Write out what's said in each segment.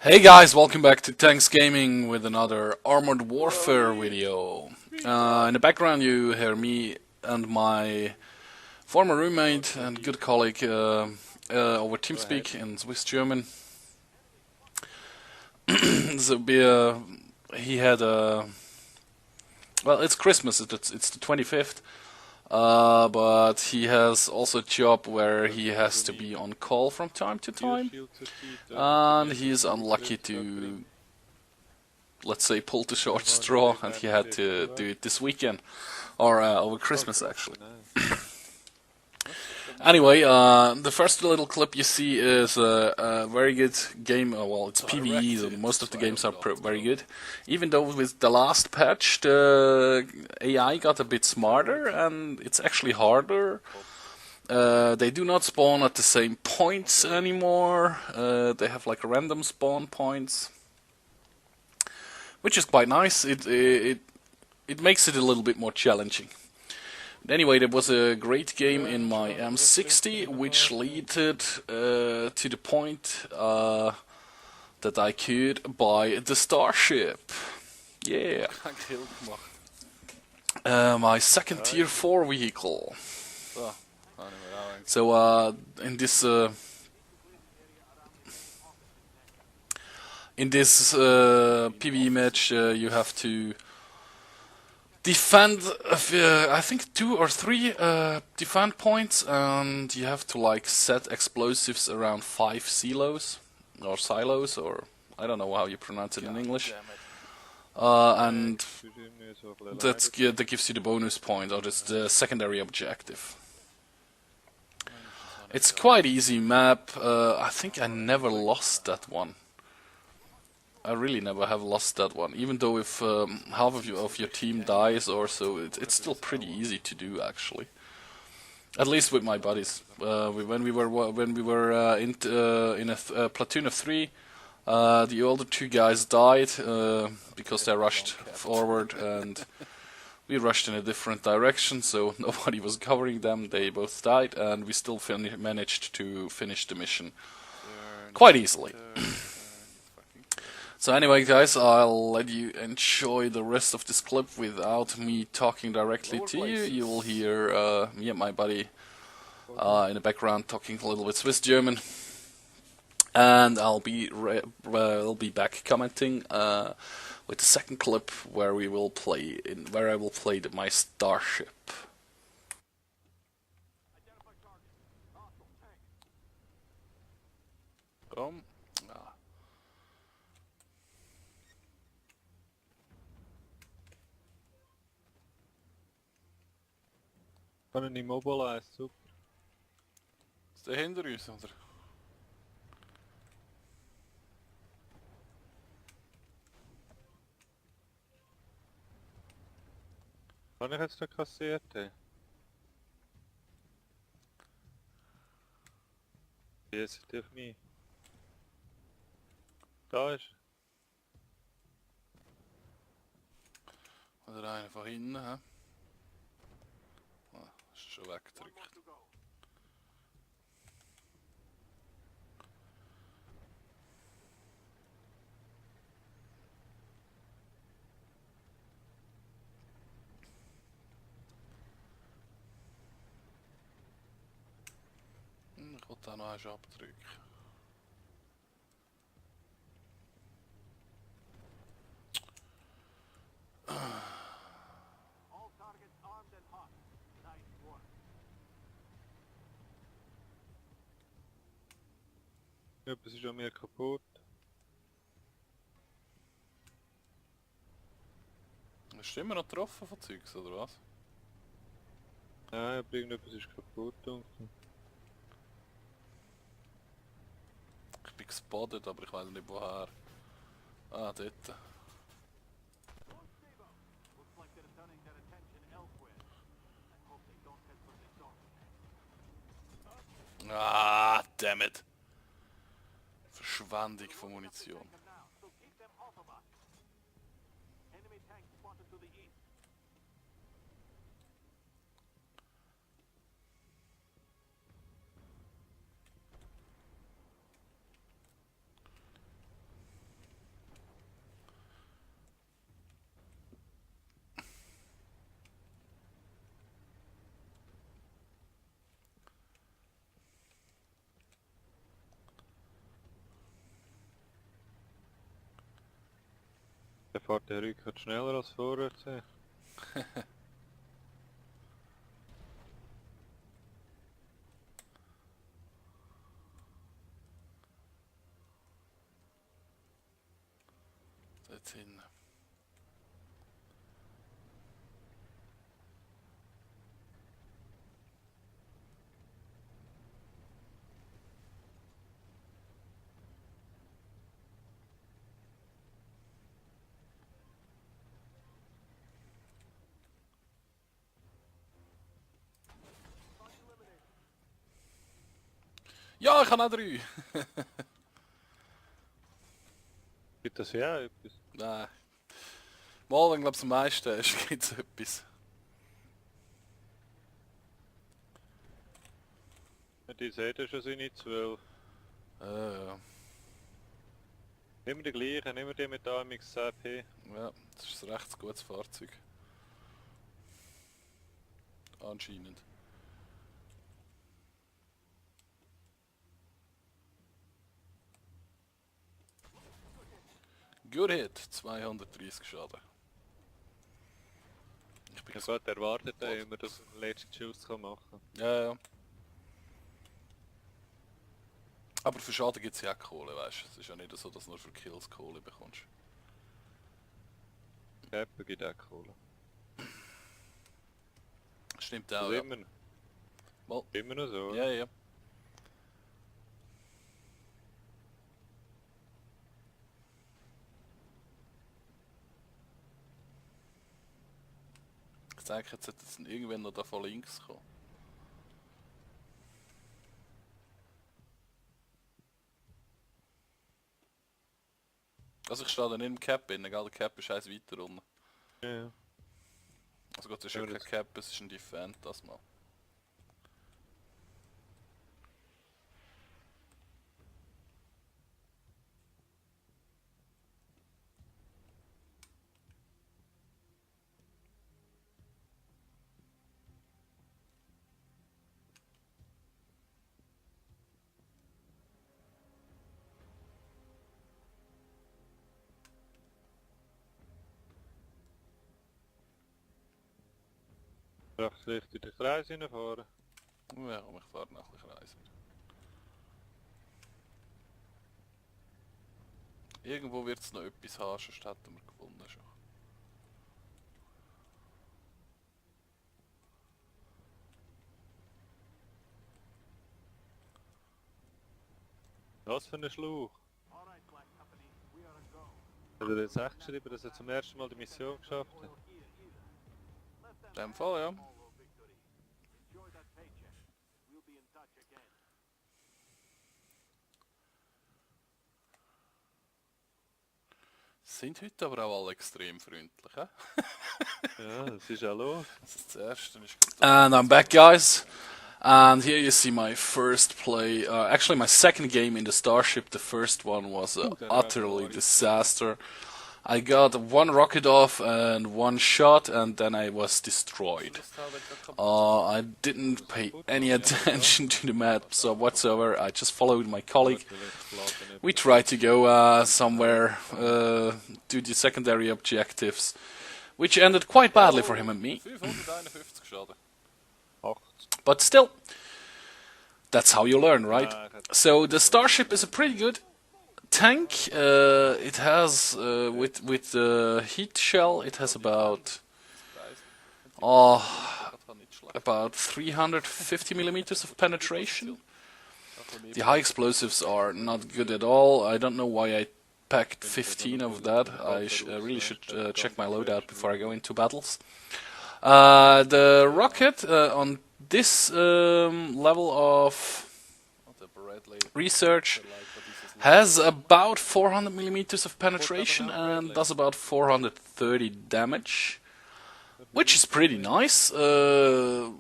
Hey guys, welcome back to Tanks Gaming with another Armored Warfare video. In the background you hear me and my former roommate and good colleague over TeamSpeak in Swiss German. So he had well, it's Christmas, it's the 25th, but he has also a job where he has to be on call from time to time, and he is unlucky to, let's say, pulled the short straw, and he had to do it this weekend, or over Christmas actually. Anyway, the first little clip you see is a very good game. Well, it's PvE, so most of the games are very good. Even though with the last patch, the AI got a bit smarter, and it's actually harder. They do not spawn at the same points anymore. They have like random spawn points, which is quite nice. It makes it a little bit more challenging. Anyway, there was a great game in my M60, which led to the point that I could buy the Starship. Yeah. My second tier 4 vehicle. So in this PvE match, you have to defend, I think 2 or 3 defend points, and you have to like set explosives around 5 silos, or I don't know how you pronounce it in English. And that gives you the bonus point, or it's the secondary objective. It's quite easy map. I think I never lost that one. I really never have lost that one, even though if half of your team dies or so, it's still pretty easy to do actually. At least with my buddies. When we were in a platoon of 3, the older 2 guys died because they rushed forward, and we rushed in a different direction, so nobody was covering them. They both died, and we still managed to finish the mission quite easily. So anyway guys, I'll let you enjoy the rest of this clip without me talking directly to you. You will hear me and my buddy in the background talking a little bit Swiss German, and I'll be back commenting with the second clip where I will play my Starship. Kann er nicht mobilise, super. Ist der hinter uns, oder? Kann ich jetzt den kassiert haben? Jetzt durch mich. Da ist Oder einer von hinten, hä? Ah, ist schon weggedrückt. Ich will da noch einen abdrücken. etwas ist an mir kaputt. Hast du immer noch getroffen von Zeugs, oder was? Nein, aber irgendetwas ist kaputt. Dunkel. Ich bin gespottet, aber ich weiß nicht woher. Ah, dort. Ah, damn it. Verschwendung von Munition. fährt der Rückwärts schneller als vorwärts. Dort hin. Ja, ich habe auch 3. Gibt das ja auch etwas? Nein. Mal, wenn glaube ich am meisten ist, gibt es etwas. Ja, die sehen ja schon seine 12. Ja. Nehmen wir die gleichen, nehmen wir die mit AMX 10P. Ja, das ist ein recht gutes Fahrzeug. Anscheinend. Good Hit, 230 Schaden. Ich bin Ja Gott, erwartet er immer, dass er den letzten Schuss machen kann. Ja. Aber für Schaden gibt es ja auch Kohle, weißt du. Es ist ja nicht so, dass du nur für Kills Kohle bekommst. Käppen gibt auch Kohle. Stimmt Also auch, ja. immer noch so, oder? Ja. Ich denke, jetzt sollte es irgendwann noch da von links kommen. Also ich stehe da nicht im Cap drin, gell? Der Cap ist eins weiter unten. Ja. Also gut, es ist ja kein Cap, es ist ein Defend, das mal. Darf vielleicht in den Kreis reinfahren? Ja, komm, ich fahre noch ein bisschen reisen. Irgendwo wird es noch etwas haben, sonst hätten wir gewonnen schon. Was für ein Schlauch! Hat er jetzt echt geschrieben, dass er zum ersten Mal die Mission geschafft hat? In dem Fall, ja. Sind heute aber auch alle extrem freundlich, hä? Ja, das ist auch los. Das ist das erste. And I'm back, guys. And here you see my first play. Actually, my second game in the Starship. The first one was utterly disaster. I got one rocket off and one shot, and then I was destroyed. I didn't pay any attention to the map whatsoever. I just followed my colleague. We tried to go somewhere, do the secondary objectives, which ended quite badly for him and me. But still, that's how you learn, right? So the Starship is a pretty good tank. It has with the heat shell, it has about 350 millimeters of penetration. The high explosives are not good at all. I don't know why I packed 15 of that. I really should check my loadout before I go into battles. The rocket on this level of research has about 400 millimeters of penetration and does about 430 damage, which is pretty nice. I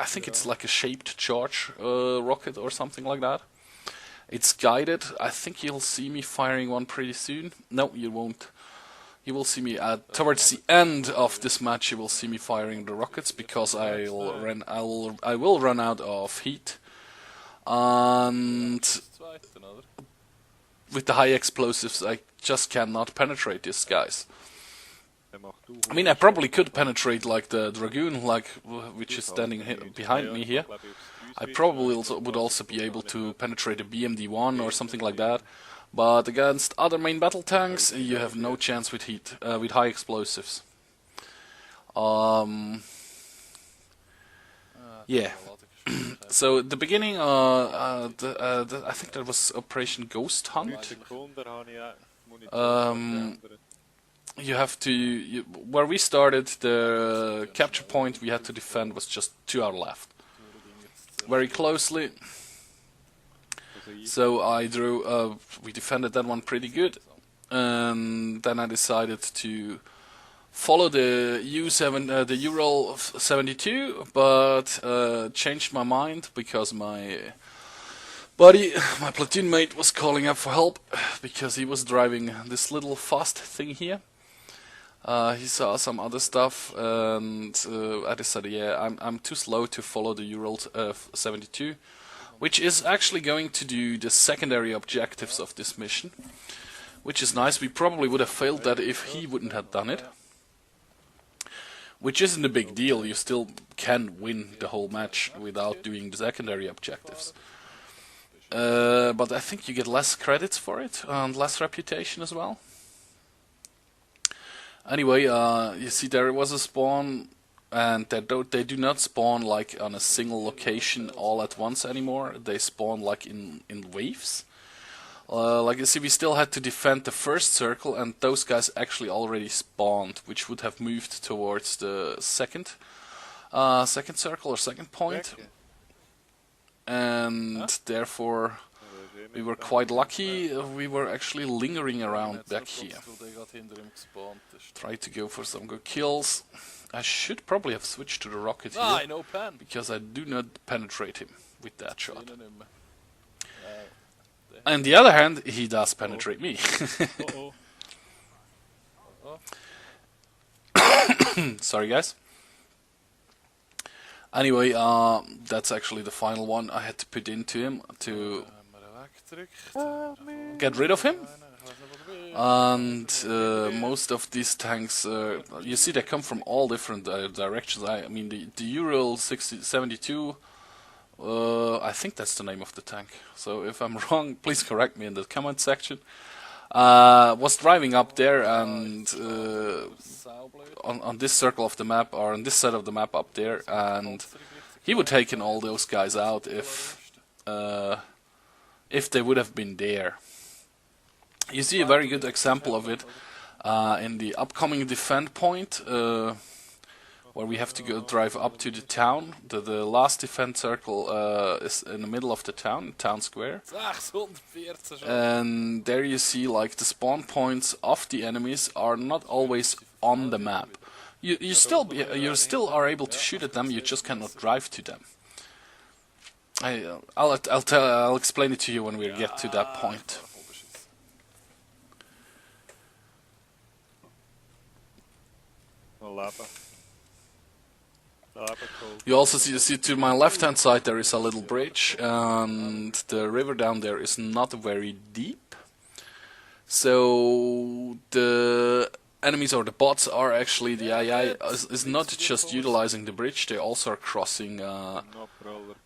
think it's like a shaped charge rocket or something like that. It's guided. I think you'll see me firing one pretty soon. No, you won't. You will see me towards the end of this match. You will see me firing the rockets because I will run out of heat. And with the high explosives, I just cannot penetrate these guys. I mean, I probably could penetrate like the Dragoon, which is standing behind me here. I probably would also be able to penetrate a BMD-1 or something like that. But against other main battle tanks, you have no chance with with high explosives. Yeah. So at the beginning, I think that was Operation Ghost Hunt. You have to, where we started, the capture point we had to defend was just to our left, very closely. So I drew, we defended that one pretty good, and then I decided to follow the the Ural 72, but changed my mind because my platoon mate was calling up for help because he was driving this little fast thing here. He saw some other stuff, and I decided, yeah, I'm too slow to follow the Ural 72, which is actually going to do the secondary objectives of this mission, which is nice. We probably would have failed that if he wouldn't have done it, which isn't a big deal. You still can win the whole match without doing the secondary objectives. But I think you get less credits for it and less reputation as well. Anyway, you see there was a spawn, and they do not spawn like on a single location all at once anymore. They spawn like in waves. Like you see, we still had to defend the first circle, and those guys actually already spawned, which would have moved towards the second circle or second point. And therefore we were quite lucky. We were actually lingering around back here. Try to go for some good kills. I should probably have switched to the rocket here, because I do not penetrate him with that shot. On the other hand, he does penetrate me. Sorry guys. Anyway, that's actually the final one I had to put into him to get rid of him. And most of these tanks, you see, they come from all different directions. I mean, the Ural 72, I think that's the name of the tank. So if I'm wrong, please correct me in the comment section. Was driving up there, and on this circle of the map, or on this side of the map up there, and he would have taken all those guys out if they would have been there. You see a very good example of it in the upcoming defend point, where we have to go drive up to the town. The last defend circle is in the middle of the town square. And there you see, like, the spawn points of the enemies are not always on the map. You still are able to shoot at them. You just cannot drive to them. I'll explain it to you when we get to that point. You also see to my left hand side there is a little bridge, and the river down there is not very deep. So the enemies or the bots are actually, the AI is not just utilizing the bridge, they also are crossing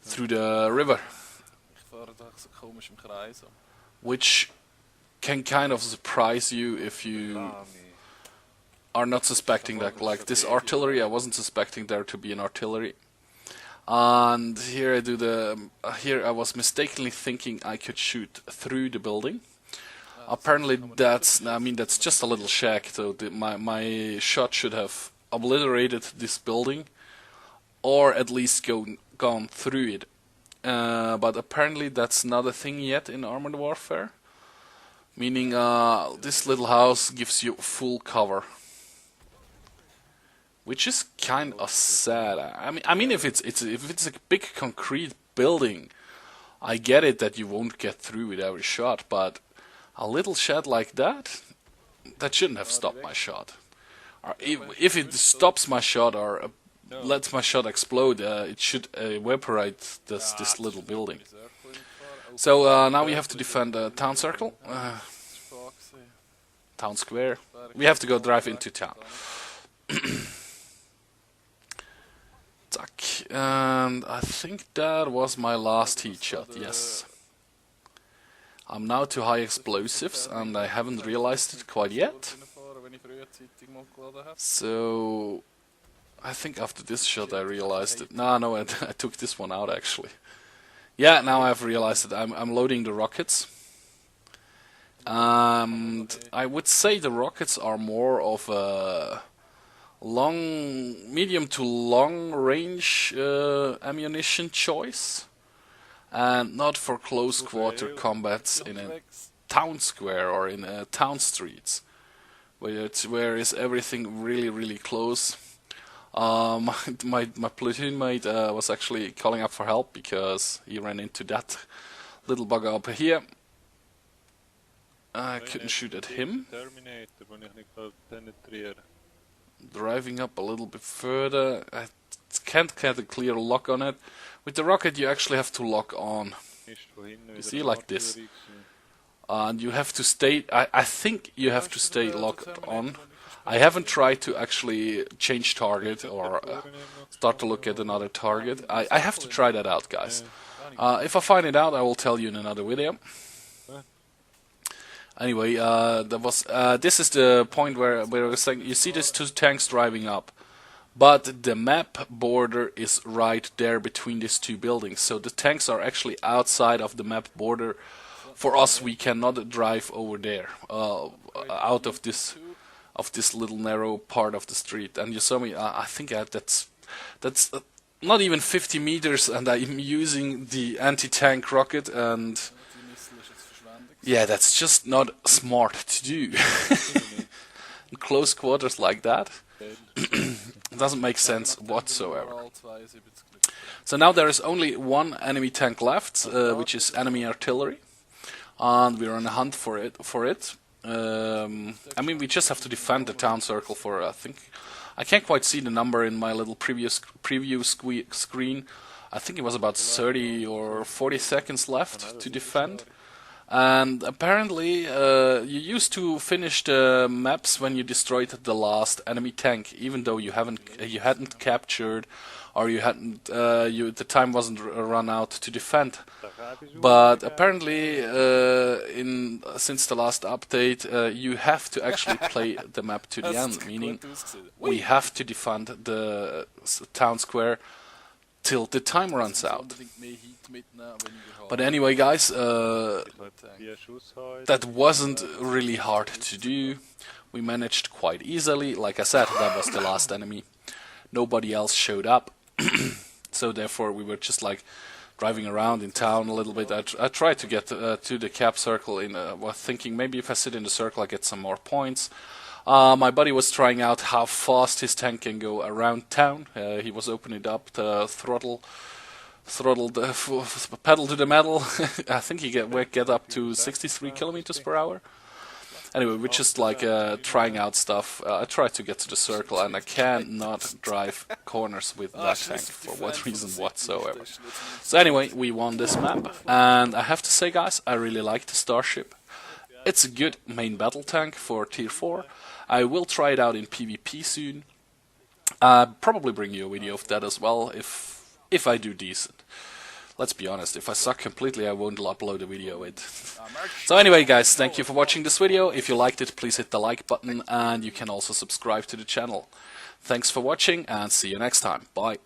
through the river. Which can kind of surprise you if you are not suspecting that. Like this artillery, I wasn't suspecting there to be an artillery. And here I was mistakenly thinking I could shoot through the building. Apparently that's just a little shack, so my shot should have obliterated this building, or at least gone through it. But apparently that's not a thing yet in Armored Warfare. Meaning this little house gives you full cover. Which is kind of sad. I mean, if it's a big concrete building, I get it that you won't get through with every shot, but a little shed like that shouldn't have stopped my shot. Or if it stops my shot or lets my shot explode, it should evaporate this little building. So now we have to defend the town circle, town square. We have to go drive into town. Tack. And I think that was my last heat shot, yes. I'm now to high explosives and I haven't realized it quite yet. So I think after this shot I realized it. No, I took this one out actually. Yeah, now I've realized it. I'm loading the rockets. And I would say the rockets are more of a medium to long range ammunition choice, and not for close quarter combats in a town square or in town streets, where is everything really close. My platoon mate was actually calling up for help because he ran into that little bugger up here. I couldn't shoot at him. Driving up a little bit further, I can't get a clear lock on it. With the rocket you actually have to lock on. You see, like this. And you have to stay, I think you have to stay locked on. I haven't tried to actually change target or start to look at another target. I have to try that out, guys. If I find it out, I will tell you in another video. Anyway, this is the point where I was saying, you see these two tanks driving up, but the map border is right there between these two buildings, so the tanks are actually outside of the map border. For us, we cannot drive over there, out of this little narrow part of the street. And you saw me, I think that's not even 50 meters, and I'm using the anti-tank rocket, and yeah, that's just not smart to do. In close quarters like that, it doesn't make sense whatsoever. So now there is only one enemy tank left, which is enemy artillery, and we're on a hunt for it. I mean, we just have to defend the town circle for, I think, I can't quite see the number in my little preview screen. I think it was about 30 or 40 seconds left to defend. And apparently, you used to finish the maps when you destroyed the last enemy tank, even though you hadn't captured, or the time wasn't run out to defend. But apparently, since the last update, you have to actually play the map to the end, meaning we have to defend the town square till the time runs out. But anyway, guys, that wasn't really hard to do. We managed quite easily. Like I said, that was the last enemy. Nobody else showed up. So therefore we were just like driving around in town a little bit. I tried to get to the cap circle thinking maybe if I sit in the circle I get some more points. My buddy was trying out how fast his tank can go around town. He was opening it up to throttled the pedal to the metal. I think he get up to 63 kilometers per hour. Anyway, we're just like trying out stuff. I tried to get to the circle and I cannot drive corners with that tank for what reason whatsoever. So anyway, we won this map, and I have to say, guys, I really like the Starship. It's a good main battle tank for tier 4. I will try it out in PvP soon. Probably bring you a video of that as well if I do decent. Let's be honest, if I suck completely I won't upload a video with. So anyway, guys, thank you for watching this video. If you liked it, please hit the like button, and you can also subscribe to the channel. Thanks for watching, and see you next time. Bye.